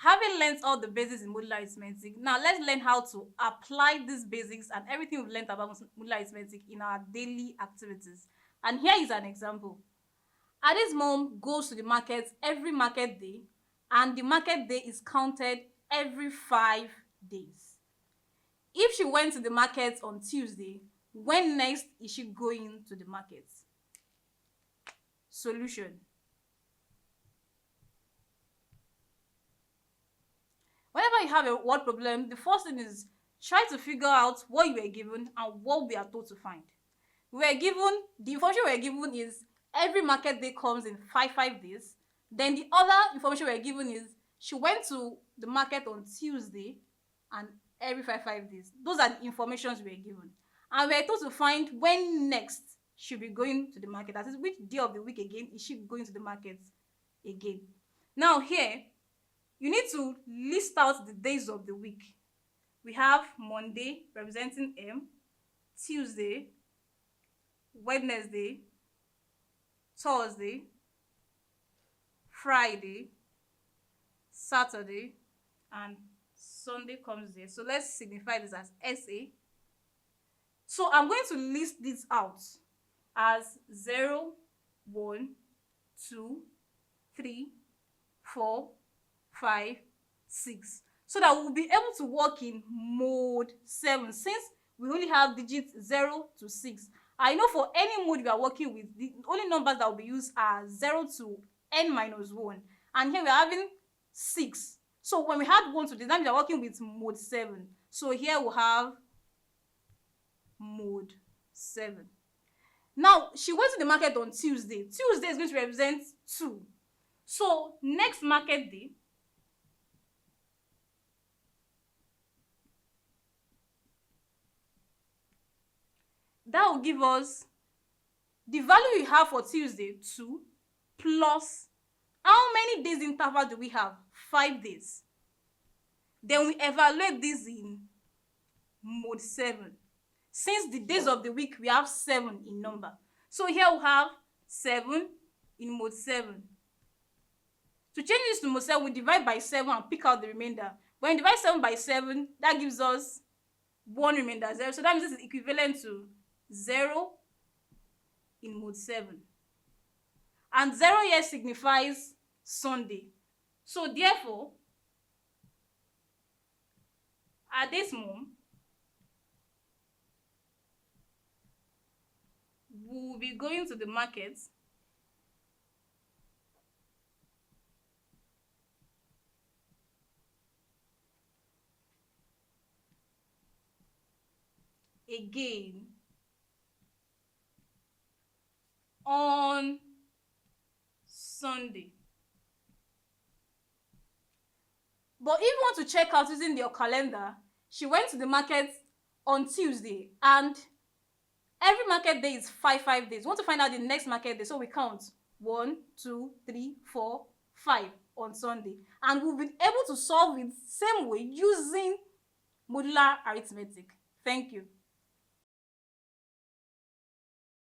Having learned all the basics in modular arithmetic, now let's learn how to apply these basics and everything we've learned about modular arithmetic in our daily activities. And here is an example. Ade's mom goes to the market every market day, and the market day is counted every 5 days. If she went to the market on Tuesday, when next is she going to the market? Solution. Whenever you have a word problem, the first thing is try to figure out what you were given and what we are told to find. The information we were given is every market day comes in 5 days. Then the other information we were given is she went to the market on Tuesday and every 5 days. Those are the informations we were given. And we are told to find when next she'll be going to the market. That is, which day of the week again is she going to the market again. Now here, you need to list out the days of the week. We have Monday representing M, Tuesday, Wednesday, Thursday, Friday, Saturday, and Sunday comes there. So let's signify this as SA. So I'm going to list this out as 0, 1, 2, 3, 4, 5, 6. So that we'll be able to work in mode 7 since we only have digits 0 to 6. I know for any mode we are working with, the only numbers that will be used are 0 to n-1. And here we are having 6. So when we had 1 to this, that means we are working with mode 7. So here we'll have mode 7. Now, she went to the market on Tuesday. Tuesday is going to represent 2. So next market day, that will give us the value we have for Tuesday, 2, plus how many days interval do we have? 5 days. Then we evaluate this in mode 7. Since the days of the week, we have 7 in number. So here we have 7 in mode 7. To change this to mode 7, we divide by 7 and pick out the remainder. When we divide 7 by 7, that gives us 1 remainder, 0. So that means this is equivalent to 0 in mode 7. And 0 here signifies Sunday. So therefore, at this moment, we will be going to the market again on Sunday. But if you want to check out using your calendar, she went to the market on Tuesday, and every market day is 5 days. We want to find out the next market day, so we count 1, 2, 3, 4, 5 on Sunday, and we'll be able to solve it same way using modular arithmetic. Thank you.